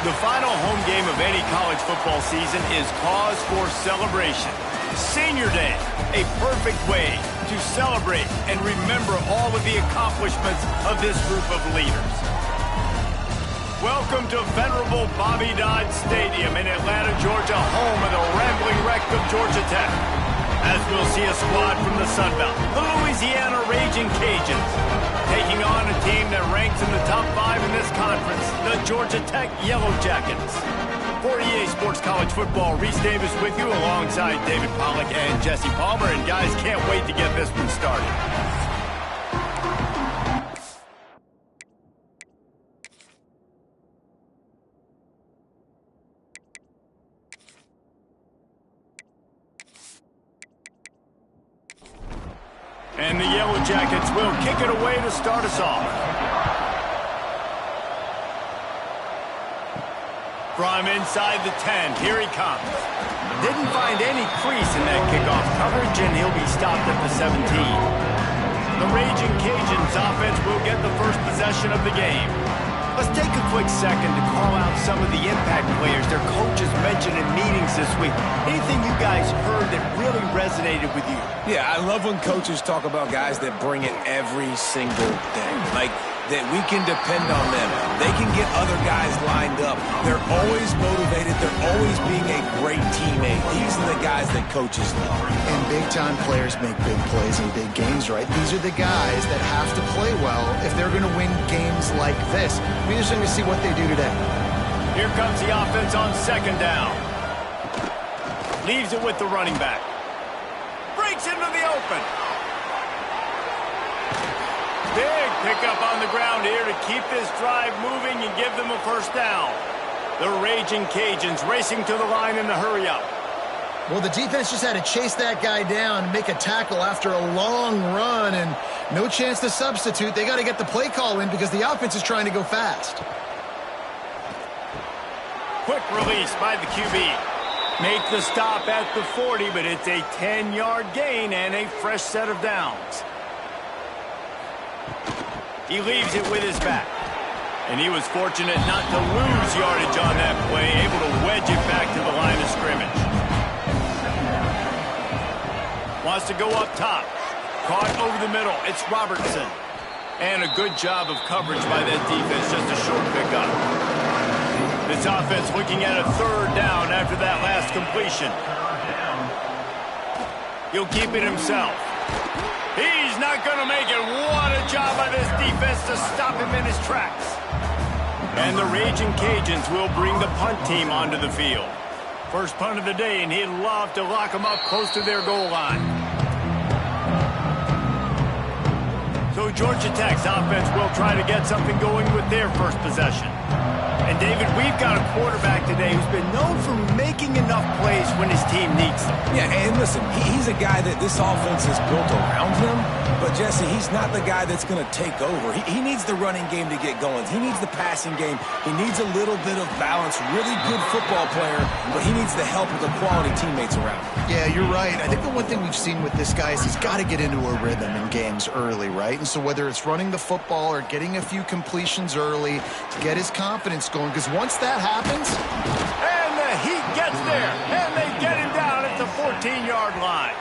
The final home game of any college football season is cause for celebration. Senior Day, a perfect way to celebrate and remember all of the accomplishments of this group of leaders. Welcome to venerable Bobby Dodd Stadium in Atlanta, Georgia, home of the rambling wreck of Georgia Tech. As we'll see a squad from the Sun Belt, the Louisiana Raging Cajuns, taking on a team that ranks in the top 5 in this conference, the Georgia Tech Yellow Jackets. For EA Sports College Football, Reese Davis with you alongside David Pollack and Jesse Palmer. And guys, can't wait to get this one started. And the Yellow Jackets will kick it away to start us off. From inside the 10, here he comes. Didn't find any crease in that kickoff coverage, and he'll be stopped at the 17. The Raging Cajuns offense will get the first possession of the game. Let's take a quick second to call out some of the impact players their coaches mentioned in meetings this week. Anything you guys heard that really resonated with you? Yeah, I love when coaches talk about guys that bring it every single day. Like, that we can depend on them. They can get other guys lined up. They're always motivated. They're always being a great teammate. These are the guys that coaches love. And big-time players make big plays in big games, right? These are the guys that have to play well if they're going to win games like this. We're just going to see what they do today. Here comes the offense on second down. Leaves it with the running back. Breaks into the open. Big pickup on the ground here to keep this drive moving and give them a first down. The Raging Cajuns racing to the line in the hurry-up. Well, the defense just had to chase that guy down and make a tackle after a long run, and no chance to substitute. They got to get the play call in because the offense is trying to go fast. Quick release by the QB. Make the stop at the 40, but it's a 10-yard gain and a fresh set of downs. He leaves it with his back. And he was fortunate not to lose yardage on that play, able to wedge it back to the line of scrimmage. Wants to go up top. Caught over the middle. It's Robertson. And a good job of coverage by that defense, just a short pickup. This offense looking at a third down after that last completion. He'll keep it himself. He's not going to make it. What a job by this defense to stop him in his tracks. And the Raging Cajuns will bring the punt team onto the field. First punt of the day, and he'd love to lock them up close to their goal line. So Georgia Tech's offense will try to get something going with their first possession. And, David, we've got a quarterback today who's been known for making enough plays when his team needs them. Yeah, and listen, he's a guy that this offense is built around him. But, Jesse, he's not the guy that's going to take over. He needs the running game to get going. He needs the passing game. He needs a little bit of balance. Really good football player, but he needs the help of the quality teammates around him. Yeah, you're right. I think the one thing we've seen with this guy is he's got to get into a rhythm in games early, right? And so whether it's running the football or getting a few completions early to get his confidence going, because once that happens... And the heat gets there, and they get him down at the 14-yard line.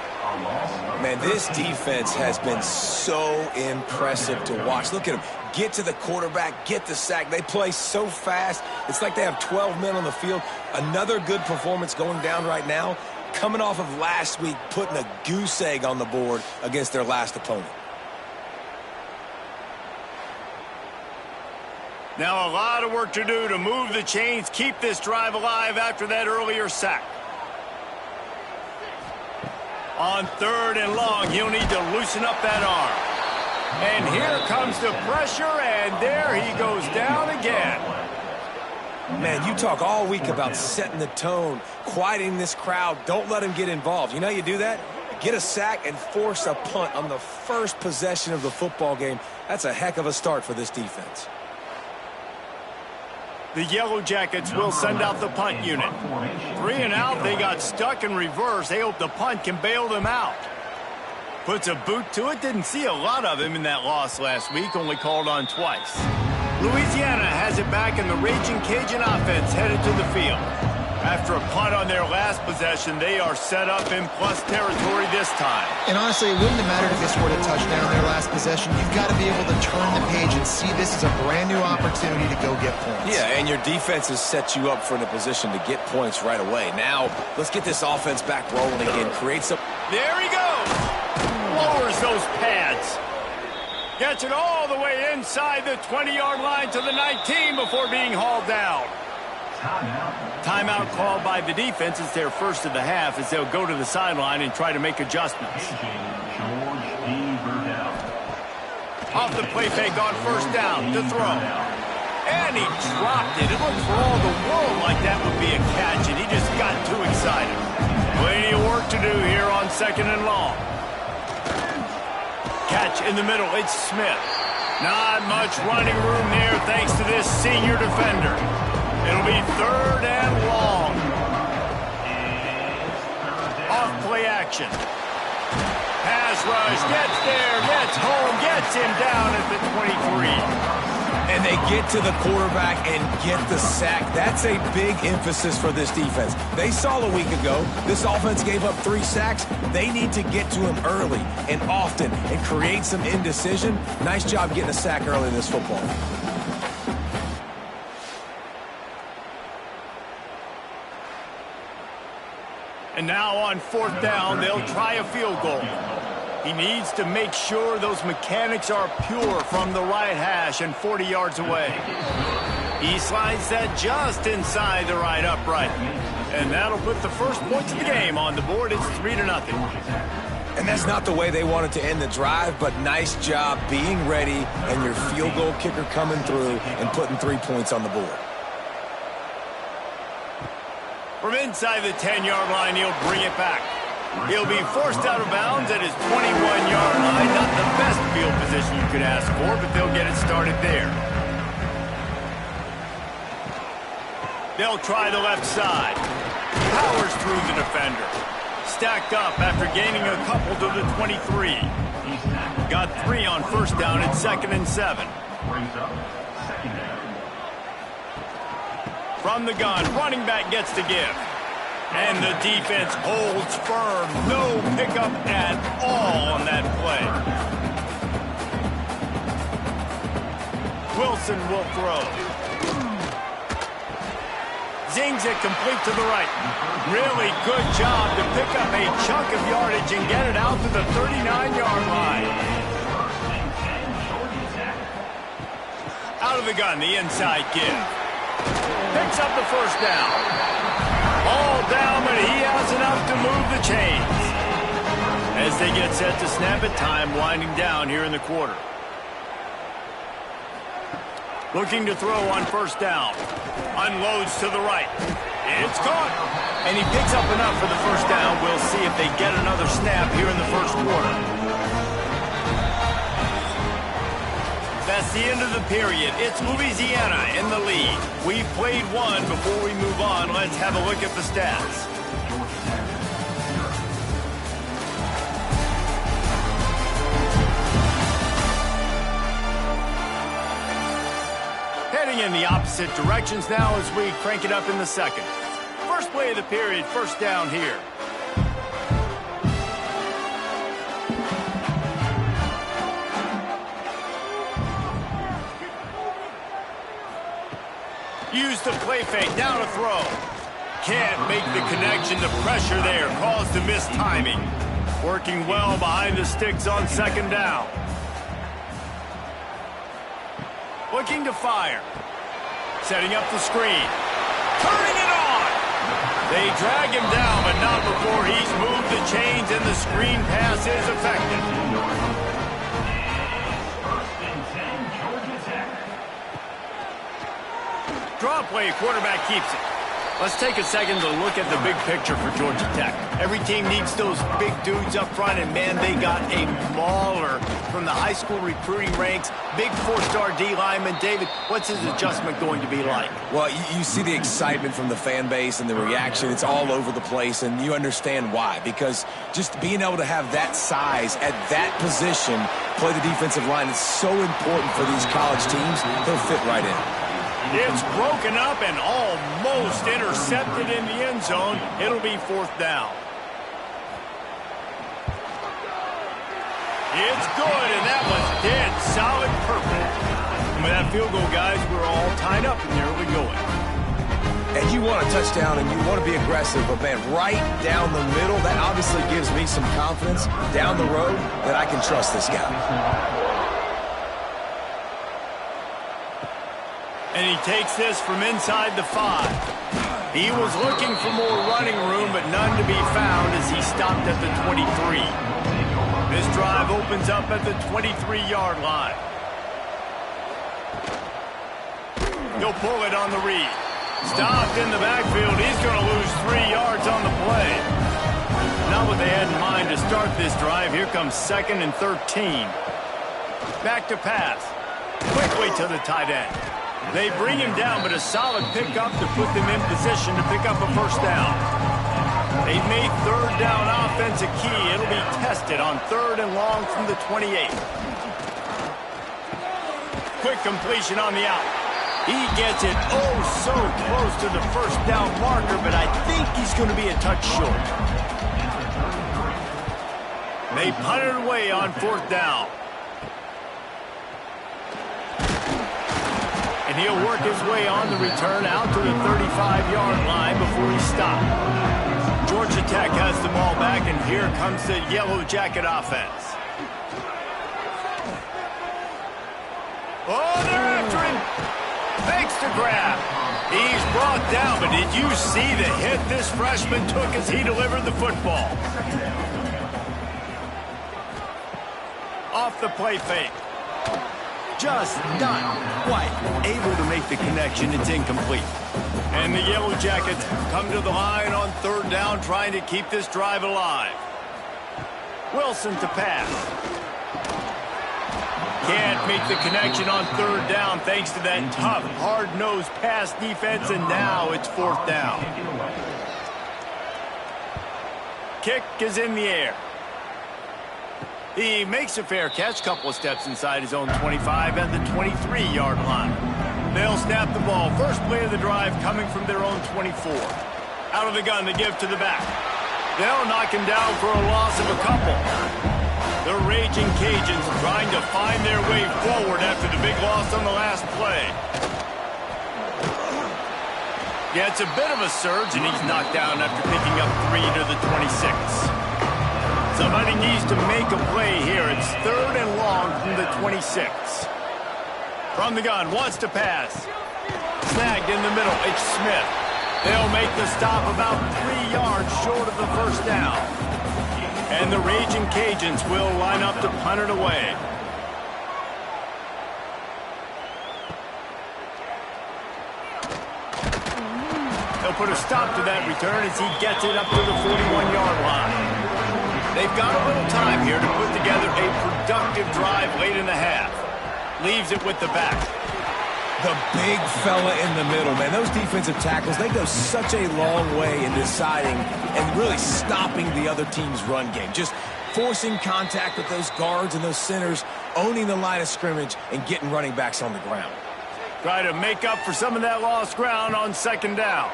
Man, this defense has been so impressive to watch. Look at them. Get to the quarterback, get the sack. They play so fast. It's like they have 12 men on the field. Another good performance going down right now. Coming off of last week, putting a goose egg on the board against their last opponent. Now a lot of work to do to move the chains, keep this drive alive after that earlier sack. On third and long, he'll need to loosen up that arm. And here comes the pressure, and there he goes down again. Man, you talk all week about setting the tone, quieting this crowd. Don't let him get involved. You know how you do that? Get a sack and force a punt on the first possession of the football game. That's a heck of a start for this defense. The Yellow Jackets will send out the punt unit. 3 and out, they got stuck in reverse. They hope the punt can bail them out. Puts a boot to it. Didn't see a lot of him in that loss last week, only called on twice. Louisiana has it back, and the Raging Cajun offense headed to the field. After a punt on their last possession, they are set up in plus territory this time. And honestly, it wouldn't have mattered if they scored a touchdown their last possession. You've got to be able to turn the page and see this as a brand new opportunity to go get points. Yeah, and your defense has set you up for a position to get points right away. Now, let's get this offense back rolling again. Create some... There he goes! Lowers those pads. Gets it all the way inside the 20-yard line to the 19 before being hauled down. Timeout called by the defense. It's their first of the half as they'll go to the sideline and try to make adjustments. Off the play fake on first down to throw. And he dropped it. It looked for all the world like that would be a catch, and he just got too excited. Plenty of work to do here on second and long. Catch in the middle. It's Smith. Not much running room there thanks to this senior defender. It'll be third and long. Off play action. Pass rush, gets there, gets home, gets him down at the 23. And they get to the quarterback and get the sack. That's a big emphasis for this defense. They saw a week ago, this offense gave up 3 sacks. They need to get to him early and often and create some indecision. Nice job getting a sack early in this football. And now on fourth down, they'll try a field goal. He needs to make sure those mechanics are pure from the right hash and 40 yards away. He slides that just inside the right upright. And that'll put the first points of the game on the board. It's 3-0. And that's not the way they wanted to end the drive, but nice job being ready and your field goal kicker coming through and putting 3 points on the board. From inside the 10-yard line, he'll bring it back. He'll be forced out of bounds at his 21-yard line. Not the best field position you could ask for, but they'll get it started there. They'll try the left side. Powers through the defender. Stacked up after gaining a couple to the 23. Got 3 on first down at 2nd and 7. From the gun, running back gets to give. And the defense holds firm. No pickup at all on that play. Wilson will throw. Zings it complete to the right. Really good job to pick up a chunk of yardage and get it out to the 39-yard line. Out of the gun, the inside give. Picks up the first down. All down, but he has enough to move the chains. As they get set to snap it, time winding down here in the quarter. Looking to throw on first down. Unloads to the right. It's caught. And he picks up enough for the first down. We'll see if they get another snap here in the first quarter. That's the end of the period. It's Louisiana in the lead. We've played one. Before we move on, let's have a look at the stats. Heading in the opposite directions now as we crank it up in the second. First play of the period, first down here. Use the play fake, down to throw. Can't make the connection. The pressure there caused the missed timing. Working well behind the sticks on second down. Looking to fire. Setting up the screen. Turning it on! They drag him down, but not before he's moved the chains and the screen pass is effective. Draw play, quarterback keeps it. Let's take a second to look at the big picture for Georgia Tech. Every team needs those big dudes up front, and man, they got a mauler from the high school recruiting ranks. Big four-star D lineman. David, what's his adjustment going to be like? Well, you see the excitement from the fan base and the reaction. It's all over the place, and you understand why. Because just being able to have that size at that position, play the defensive line, is so important for these college teams. He'll fit right in. It's broken up and almost intercepted in the end zone. It'll be 4th down. It's good, and that was dead solid perfect. And with that field goal, guys, we're all tied up in the early going. And you want a touchdown and you want to be aggressive, but man, right down the middle, that obviously gives me some confidence down the road that I can trust this guy. And he takes this from inside the 5. He was looking for more running room, but none to be found as he stopped at the 23. This drive opens up at the 23-yard line. He'll pull it on the read. Stopped in the backfield. He's going to lose 3 yards on the play. Not what they had in mind to start this drive. Here comes 2nd and 13. Back to pass. Quickly to the tight end. They bring him down, but a solid pickup to put them in position to pick up a 1st down. They've made 3rd down offense a key. It'll be tested on 3rd and long from the 28. Quick completion on the out. He gets it so close to the 1st down marker, but I think he's going to be a touch short. They punt it away on 4th down. And he'll work his way on the return out to the 35-yard line before he stopped. Georgia Tech has the ball back, and here comes the Yellow Jacket offense. Oh, they're after him. Makes the grab. He's brought down, but did you see the hit this freshman took as he delivered the football? Off the play fake. Just not quite able to make the connection. It's incomplete. And the Yellow Jackets come to the line on 3rd down, trying to keep this drive alive. Wilson to pass. Can't make the connection on 3rd down thanks to that tough, hard-nosed pass defense, and now it's 4th down. Kick is in the air. He makes a fair catch, couple of steps inside his own 25 at the 23-yard line. They'll snap the ball. First play of the drive coming from their own 24. Out of the gun, they give to the back. They'll knock him down for a loss of a couple. The Raging Cajuns trying to find their way forward after the big loss on the last play. Yeah, it's a bit of a surge, and he's knocked down after picking up 3 to the 26. Somebody needs to make a play here. It's 3rd and long from the 26. From the gun, wants to pass. Snagged in the middle, it's Smith. They'll make the stop about 3 yards short of the 1st down. And the Raging Cajuns will line up to punt it away. They'll put a stop to that return as he gets it up to the 41-yard line. They've got a little time here to put together a productive drive late in the half. Leaves it with the back. The big fella in the middle, man. Those defensive tackles, they go such a long way in deciding and really stopping the other team's run game. Just forcing contact with those guards and those centers, owning the line of scrimmage, and getting running backs on the ground. Try to make up for some of that lost ground on 2nd down.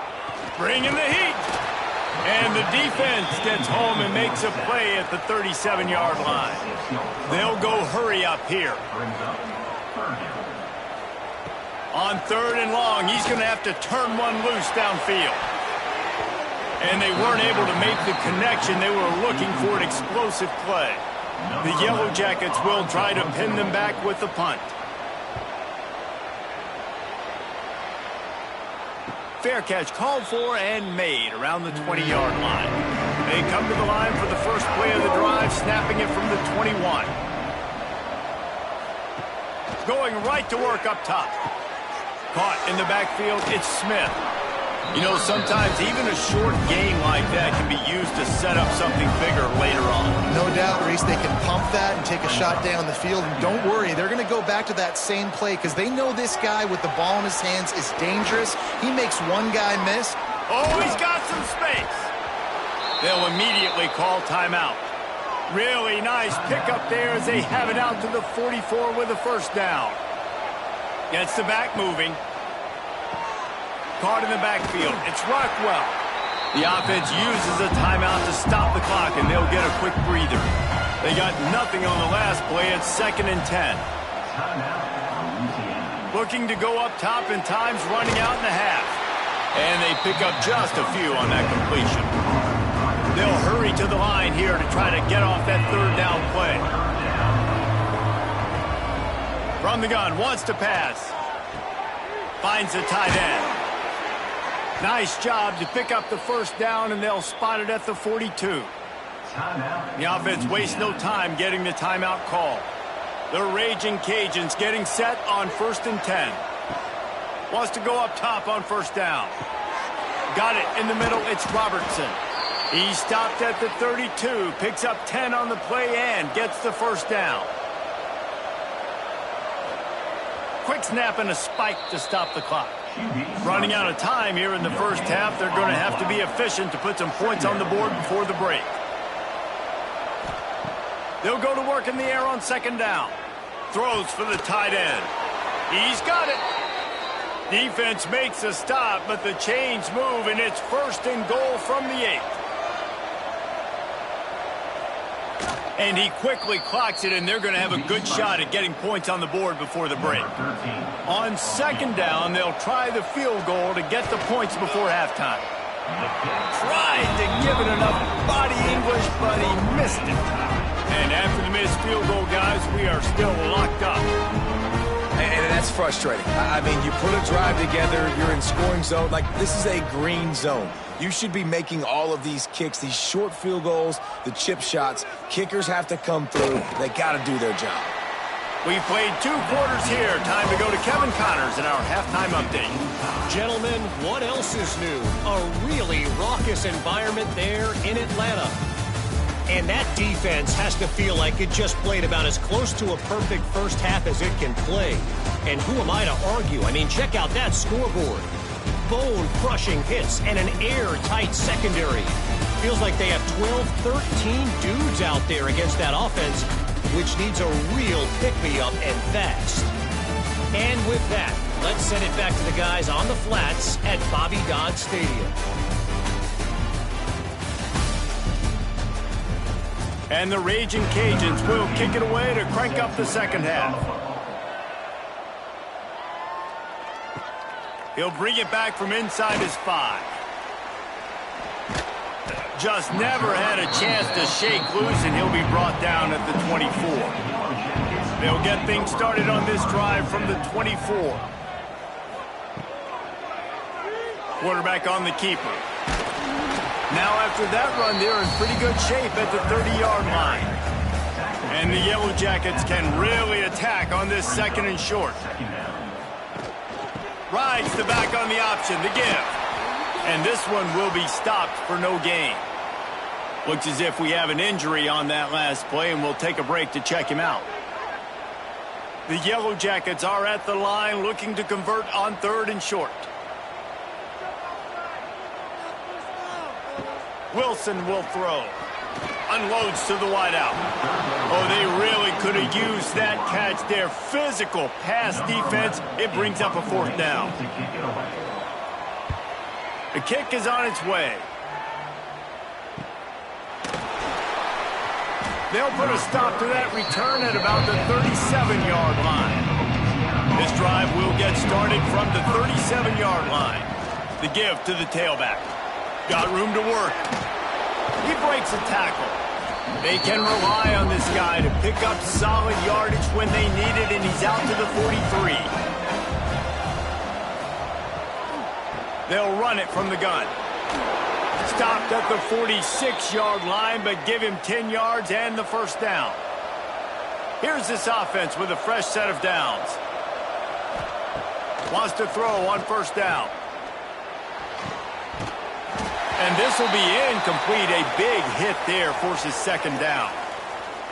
Bringing the heat. And the defense gets home and makes a play at the 37-yard line. They'll go hurry up here. On 3rd and long, he's going to have to turn one loose downfield. And they weren't able to make the connection. They were looking for an explosive play. The Yellow Jackets will try to pin them back with the punt. Fair catch called for and made around the 20-yard line. They come to the line for the first play of the drive, snapping it from the 21. Going right to work up top. Caught in the backfield, it's Smith. You know, sometimes even a short game like that can be used to set up something bigger later on. No doubt, Reese, they can pump that and take a shot down the field. And don't worry, they're going to go back to that same play because they know this guy with the ball in his hands is dangerous. He makes one guy miss. Oh, he's got some space. They'll immediately call timeout. Really nice pickup there as they have it out to the 44 with a first down. Gets the back moving. Caught in the backfield. It's Rockwell. The offense uses a timeout to stop the clock, and they'll get a quick breather. They got nothing on the last play. It's 2nd and 10. Looking to go up top, and time's running out in the half. And they pick up just a few on that completion. They'll hurry to the line here to try to get off that 3rd down play. From the gun, wants to pass. Finds the tight end. Nice job to pick up the first down, and they'll spot it at the 42. The offense wastes no time getting the timeout call. The Raging Cajuns getting set on 1st and 10. Wants to go up top on first down. Got it in the middle. It's Robertson. He stopped at the 32, picks up 10 on the play and gets the first down. Quick snap and a spike to stop the clock. Running out of time here in the first half. They're going to have to be efficient to put some points on the board before the break. They'll go to work in the air on 2nd down. Throws for the tight end. He's got it. Defense makes a stop, but the chains move, and it's 1st and goal from the 8. And he quickly clocks it, and they're going to have a good shot at getting points on the board before the break. On 2nd down, they'll try the field goal to get the points before halftime. Tried to give it enough body English, but he missed it. And after the missed field goal, guys, we are still locked up. And that's frustrating. I mean, you put a drive together, you're in scoring zone. Like, this is a green zone. You should be making all of these kicks, these short field goals, the chip shots. Kickers have to come through. They got to do their job. We've played 2 quarters here. Time to go to Kevin Connors in our halftime update. Gentlemen, what else is new? A really raucous environment there in Atlanta. And that defense has to feel like it just played about as close to a perfect first half as it can play. And who am I to argue? I mean, check out that scoreboard. Bone-crushing hits and an airtight secondary. Feels like they have 12, 13 dudes out there against that offense, which needs a real pick-me-up and fast. And with that, let's send it back to the guys on the flats at Bobby Dodd Stadium. And the Raging Cajuns will kick it away to crank up the second half. He'll bring it back from inside his 5. Just never had a chance to shake loose, and he'll be brought down at the 24. They'll get things started on this drive from the 24. Quarterback on the keeper. Now after that run, they're in pretty good shape at the 30-yard line. And the Yellow Jackets can really attack on this 2nd and short. Rides the back on the option, the give. And this one will be stopped for no gain. Looks as if we have an injury on that last play, and we'll take a break to check him out. The Yellow Jackets are at the line looking to convert on 3rd and short. Wilson will throw. Unloads to the wideout. Oh, they really could have used that catch there. Physical pass defense. It brings up a 4th down. The kick is on its way. They'll put a stop to that return at about the 37-yard line. This drive will get started from the 37-yard line. The give to the tailback. Got room to work. He breaks a tackle. They can rely on this guy to pick up solid yardage when they need it, and he's out to the 43. They'll run it from the gun. Stopped at the 46-yard line, but give him 10 yards and the first down. Here's this offense with a fresh set of downs. Wants to throw on first down. And this will be incomplete. A big hit there forces second down.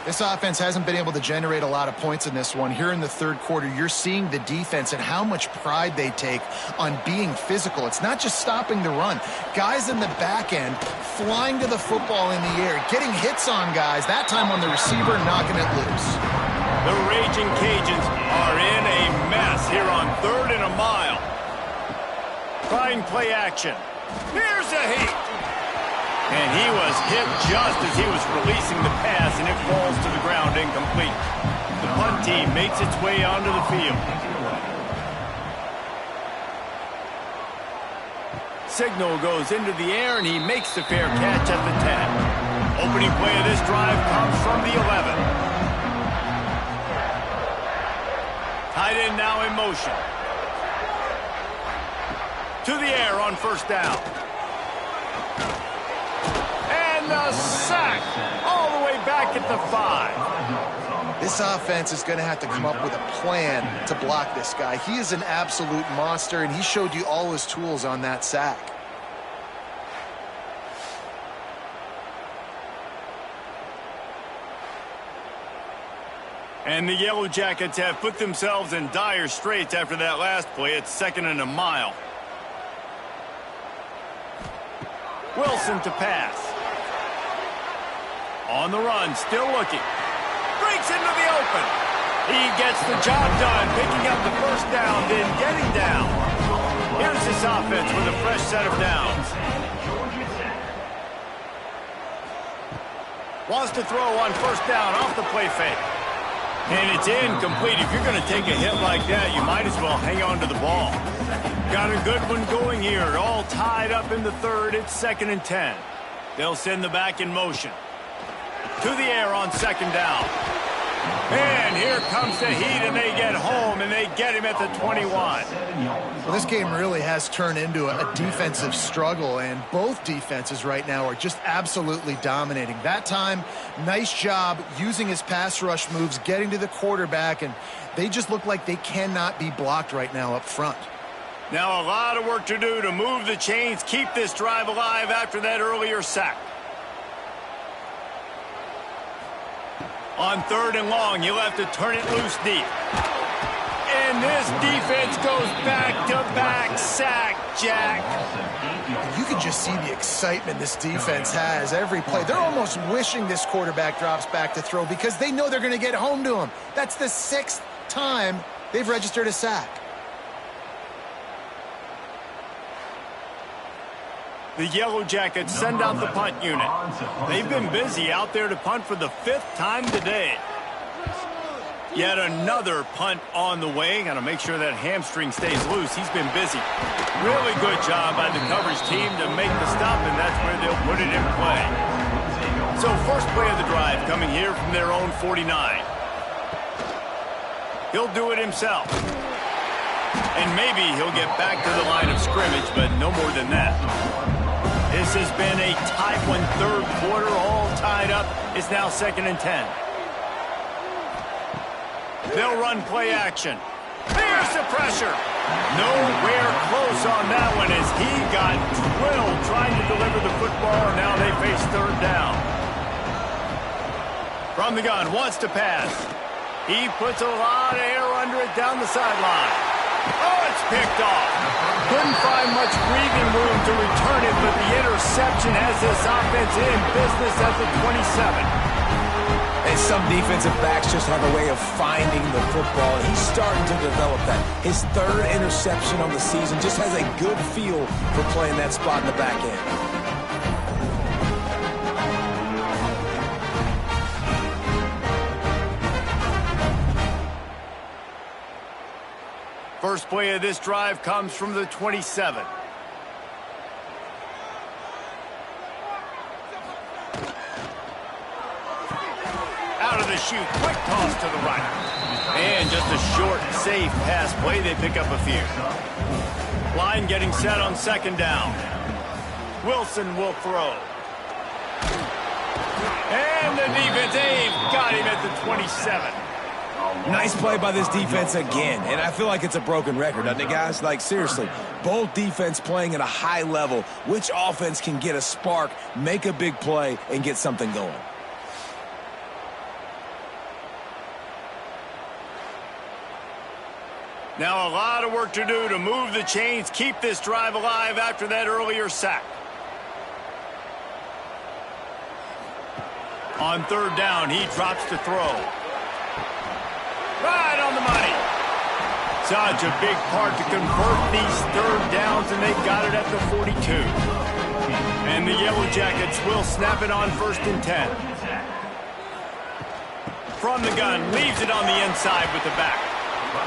This offense hasn't been able to generate a lot of points in this one. Here in the third quarter, you're seeing the defense and how much pride they take on being physical. It's not just stopping the run. Guys in the back end flying to the football in the air, getting hits on guys, that time on the receiver, knocking it loose. The Raging Cajuns are in a mess here on 3rd and a mile. Trying play action. Here's a heat. And he was hit just as he was releasing the pass, and it falls to the ground incomplete. The punt team makes its way onto the field. Signal goes into the air, and he makes the fair catch at the 10. Opening play of this drive comes from the 11. Tight end now in motion. To the air on first down. And the sack all the way back at the 5. This offense is going to have to come up with a plan to block this guy. He is an absolute monster, and he showed you all his tools on that sack. And the Yellow Jackets have put themselves in dire straits after that last play. It's 2nd and a mile. Wilson to pass. On the run, still looking. Breaks into the open. He gets the job done, picking up the first down, then getting down. Here's this offense with a fresh set of downs. Wants to throw on first down off the play fake. And it's incomplete. If you're going to take a hit like that, you might as well hang on to the ball. Got a good one going here. All tied up in the 3rd. It's 2nd and 10. They'll send the back in motion. To the air on 2nd down. And here comes the heat, and they get home, and they get him at the 21. Well, this game really has turned into a defensive struggle, and both defenses right now are just absolutely dominating. That time, nice job using his pass rush moves, getting to the quarterback, and they just look like they cannot be blocked right now up front. Now a lot of work to do to move the chains, keep this drive alive after that earlier sack. On 3rd and long, you'll have to turn it loose deep. And this defense goes back-to-back sack, Jack. You can just see the excitement this defense has every play. They're almost wishing this quarterback drops back to throw because they know they're going to get home to him. That's the 6th time they've registered a sack. The Yellow Jackets send out the punt unit. They've been busy out there to punt for the 5th time today. Yet another punt on the way. Got to make sure that hamstring stays loose. He's been busy. Really good job by the coverage team to make the stop, and that's where they'll put it in play. So first play of the drive coming here from their own 49. He'll do it himself. And maybe he'll get back to the line of scrimmage, but no more than that. This has been a tight one, 3rd quarter, all tied up. It's now 2nd and 10. They'll run play action. There's the pressure. Nowhere close on that one as he got drilled trying to deliver the football, and now they face 3rd down. From the gun, wants to pass. He puts a lot of air under it down the sideline. Oh, it's picked off. Couldn't find much breathing room to return it, but the interception has this offense in business at the 27. And some defensive backs just have a way of finding the football, and he's starting to develop that. His 3rd interception on the season, just has a good feel for playing that spot in the back end. First play of this drive comes from the 27. Out of the chute, quick toss to the right. And just a short, safe pass play. They pick up a few. Line getting set on 2nd down. Wilson will throw. And the defense, they've got him at the 27. Nice play by this defense again, and I feel like it's a broken record, doesn't it, guys? Like, seriously, both defense playing at a high level. Which offense can get a spark, make a big play, and get something going? Now a lot of work to do to move the chains, keep this drive alive after that earlier sack. On third down, he drops to throw. Right on the money. Such a big part to convert these third downs, and they got it at the 42. And the Yellow Jackets will snap it on 1st and 10. From the gun, leaves it on the inside with the back.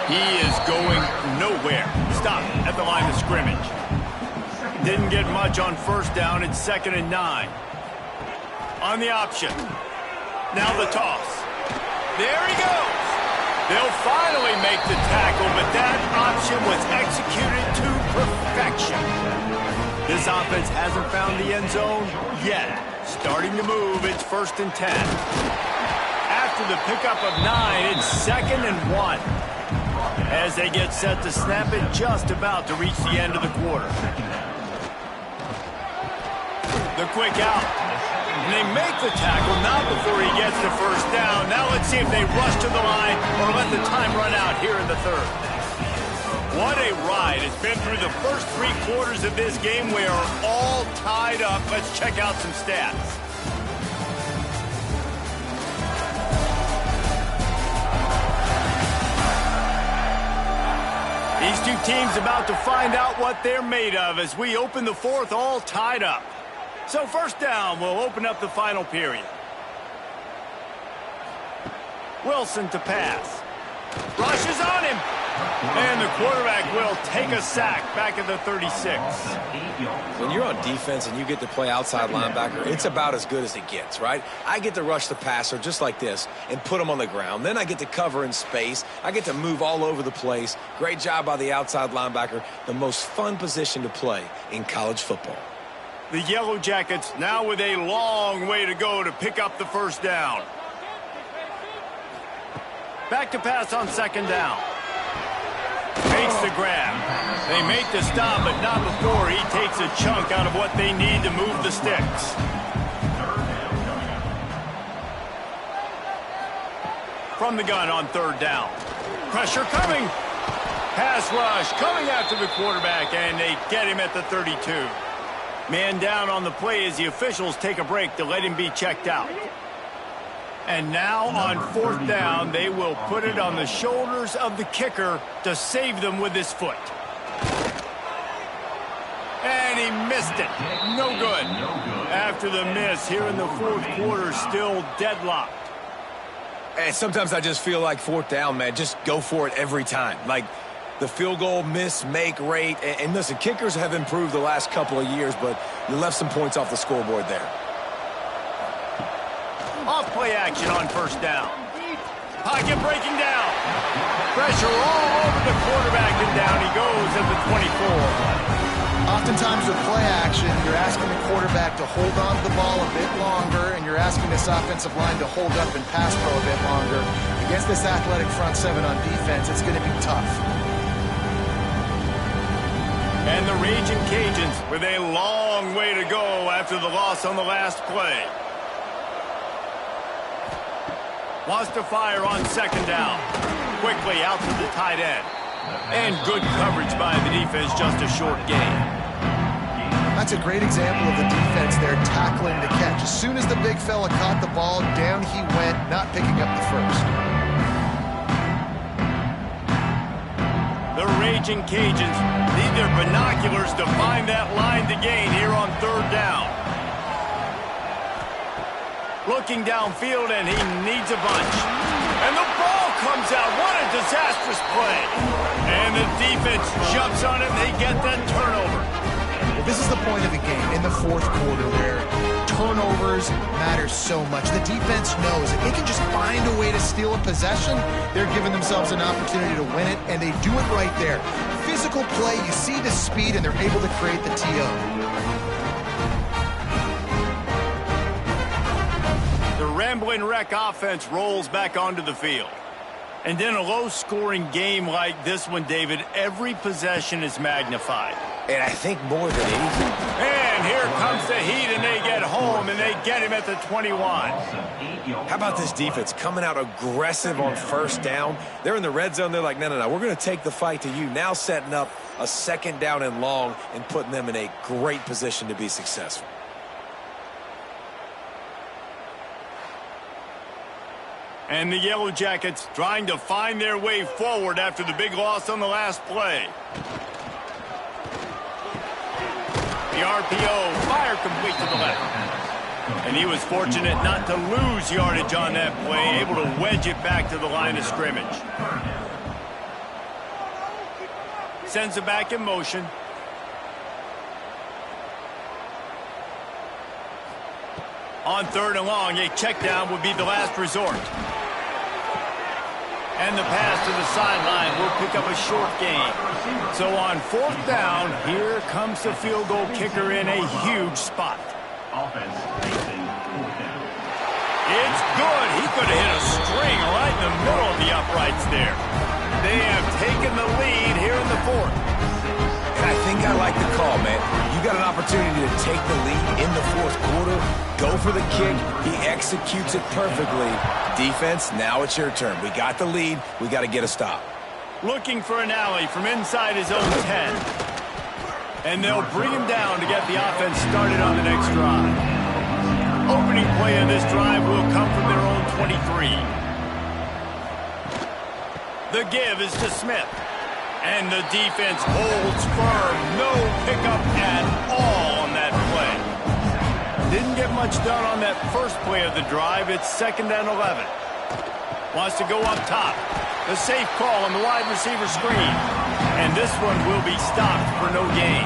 He is going nowhere. Stop at the line of scrimmage. Didn't get much on 1st down. It's 2nd and 9. On the option. Now the toss. There he goes. They'll finally make the tackle, but that option was executed to perfection. This offense hasn't found the end zone yet. Starting to move, it's 1st and 10. After the pickup of 9, it's 2nd and 1. As they get set to snap it, just about to reach the end of the quarter. The quick out. And they make the tackle, not before he gets the 1st down. Now let's see if they rush to the line or let the time run out here in the 3rd. What a ride. It's been through the first 3 quarters of this game. We are all tied up. Let's check out some stats. These two teams about to find out what they're made of as we open the 4th all tied up. So 1st down will open up the final period. Wilson to pass. Rushes on him. And the quarterback will take a sack back at the 36. When you're on defense and you get to play outside linebacker, it's about as good as it gets, right? I get to rush the passer just like this and put him on the ground. Then I get to cover in space. I get to move all over the place. Great job by the outside linebacker. The most fun position to play in college football. The Yellow Jackets now with a long way to go to pick up the 1st down. Back to pass on 2nd down. Makes the grab. They make the stop, but not before he takes a chunk out of what they need to move the sticks. From the gun on 3rd down. Pressure coming. Pass rush coming after the quarterback, and they get him at the 32. Man down on the play as the officials take a break to let him be checked out. And now on 4th down, they will put it on the shoulders of the kicker to save them with his foot. And he missed it. No good. After the miss here in the 4th quarter, still deadlocked. And sometimes I just feel like 4th down, man, just go for it every time. Like the field goal miss-make rate. And listen, kickers have improved the last couple of years, but you left some points off the scoreboard there. Off play action on 1st down. Pocket breaking down. Pressure all over the quarterback, and down he goes at the 24. Oftentimes with play action, you're asking the quarterback to hold on to the ball a bit longer, and you're asking this offensive line to hold up and pass pro a bit longer. Against this athletic front 7 on defense, it's going to be tough. And the Raging Cajuns with a long way to go after the loss on the last play. Wants to fire on 2nd down. Quickly out to the tight end. And good coverage by the defense, just a short gain. That's a great example of the defense there tackling the catch. As soon as the big fella caught the ball, down he went, not picking up the 1st. The Raging Cajuns need their binoculars to find that line to gain here on 3rd down. Looking downfield, and he needs a bunch. And the ball comes out. What a disastrous play. And the defense jumps on it, and they get that turnover. Well, this is the point of the game in the 4th quarter where turnovers matter so much. The defense knows if they can just find a way to steal a possession, they're giving themselves an opportunity to win it, and they do it right there. Physical play, you see the speed, and they're able to create the TO. The Ramblin' Wreck offense rolls back onto the field. And in a low-scoring game like this one, David, every possession is magnified. And I think more than anything. And here comes the Heat, and they get home, and they get him at the 21. How about this defense coming out aggressive on first down? They're in the red zone. They're like, no, we're going to take the fight to you. Now setting up a second down and long and putting them in a great position to be successful. And the Yellow Jackets trying to find their way forward after the big loss on the last play. The RPO, fire complete to the left. And he was fortunate not to lose yardage on that play, able to wedge it back to the line of scrimmage. Sends it back in motion. On third and long, a check down would be the last resort. And the pass to the sideline will pick up a short gain. So on fourth down, here comes the field goal kicker in a huge spot. Offense facing fourth down. It's good. He could have hit a string right in the middle of the uprights there. They have taken the lead here in the fourth. And I think I like the call, man. You got an opportunity to take the lead in the fourth quarter. Go for the kick. He executes it perfectly. Defense, now it's your turn. We got the lead. We got to get a stop. Looking for an alley from inside his own 10. And they'll bring him down to get the offense started on the next drive. Opening play of this drive will come from their own 23. The give is to Smith. And the defense holds firm. No pickup at all on that play. Didn't get much done on that first play of the drive. It's 2nd and 11. Wants to go up top. The safe call on the wide receiver screen. And this one will be stopped for no gain.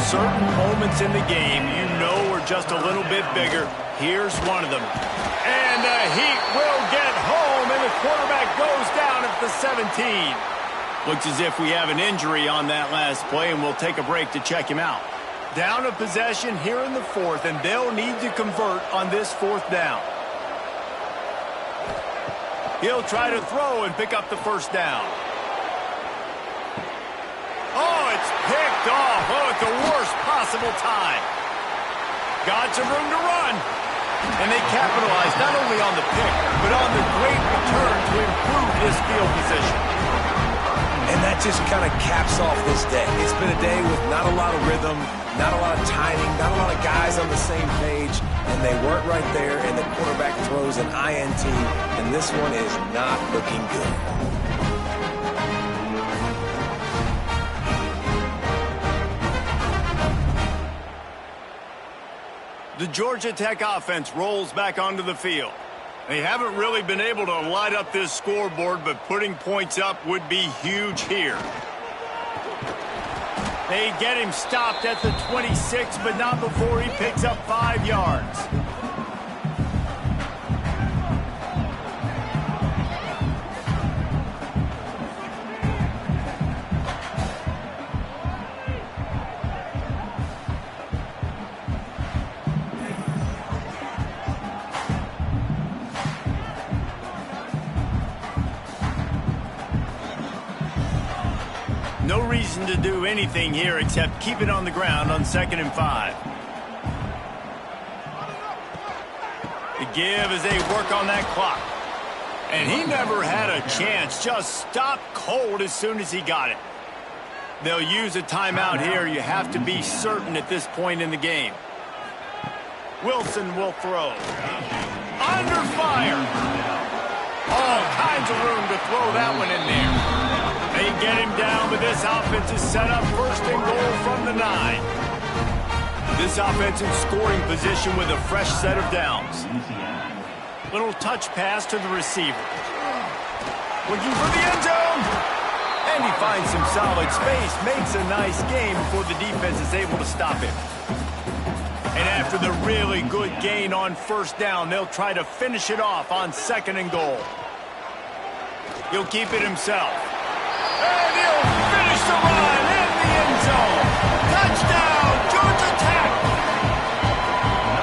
Certain moments in the game you know are just a little bit bigger. Here's one of them. And the Heat will get home, and the quarterback goes down at the 17. Looks as if we have an injury on that last play, and we'll take a break to check him out. Down a possession here in the fourth, and they'll need to convert on this fourth down. He'll try to throw and pick up the first down. Oh, it's picked off. Oh, at the worst possible time. Got some room to run. And they capitalize not only on the pick, but on the great return to improve his field position. And that just kind of caps off this day. It's been a day with not a lot of rhythm, not a lot of timing, not a lot of guys on the same page, and they weren't right there, and the quarterback throws an INT, and this one is not looking good. The Georgia Tech offense rolls back onto the field. They haven't really been able to light up this scoreboard, but putting points up would be huge here. They get him stopped at the 26, but not before he picks up 5 yards. No reason to do anything here except keep it on the ground on 2nd and 5. The give as they work on that clock. And he never had a chance, just stopped cold as soon as he got it. They'll use a timeout here. You have to be certain at this point in the game. Wilson will throw. Under fire. All kinds of room to throw that one in there. They get him down, but this offense is set up 1st and goal from the 9. This offense in scoring position with a fresh set of downs. Little touch pass to the receiver. Looking for the end zone. And he finds some solid space, makes a nice game before the defense is able to stop him. And after the really good gain on 1st down, they'll try to finish it off on 2nd and goal. He'll keep it himself. And he'll finish the run in the end zone. Touchdown, Georgia Tech!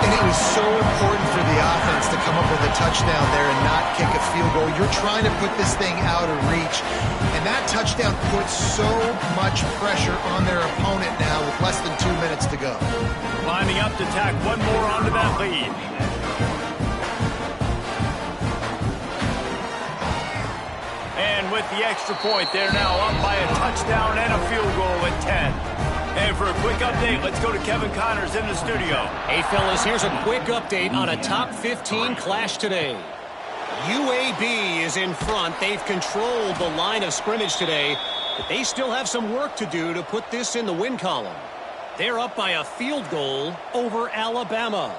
And it was so important for the offense to come up with the touchdown there and not kick a field goal. You're trying to put this thing out of reach, and that touchdown puts so much pressure on their opponent now with less than 2 minutes to go. Climbing up to tack one more onto that lead. And with the extra point, they're now up by a touchdown and a field goal at 10. And for a quick update, let's go to Kevin Connors in the studio. Hey, fellas, here's a quick update on a top 15 clash today. UAB is in front. They've controlled the line of scrimmage today, but they still have some work to do to put this in the win column. They're up by a field goal over Alabama.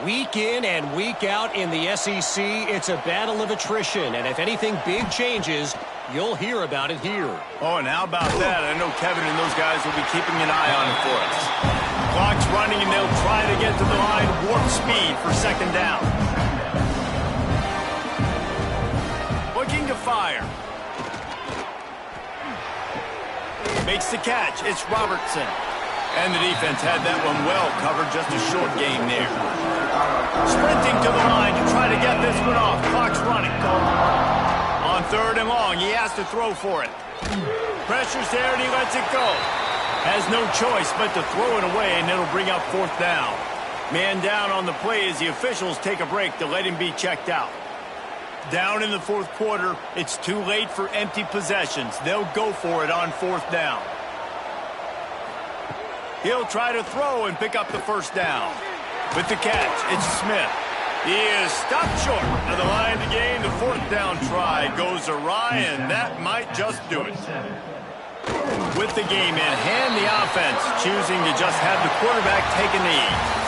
Week in and week out in the SEC, it's a battle of attrition, and if anything big changes, you'll hear about it here. Oh, and how about that? I know Kevin and those guys will be keeping an eye on it for us. Clock's running, and they'll try to get to the line warp speed for second down. Looking to fire. Makes the catch. It's Robertson. And the defense had that one well covered, just a short game there. Sprinting to the line to try to get this one off. Clock's running. On third and long, he has to throw for it. Pressure's there, and he lets it go. Has no choice but to throw it away, and it'll bring up fourth down. Man down on the play as the officials take a break to let him be checked out. Down in the fourth quarter, it's too late for empty possessions. They'll go for it on fourth down. He'll try to throw and pick up the first down. With the catch, it's Smith. He is stopped short of the line to gain. The fourth down try goes awry, and that might just do it. With the game in hand, the offense choosing to just have the quarterback take a knee.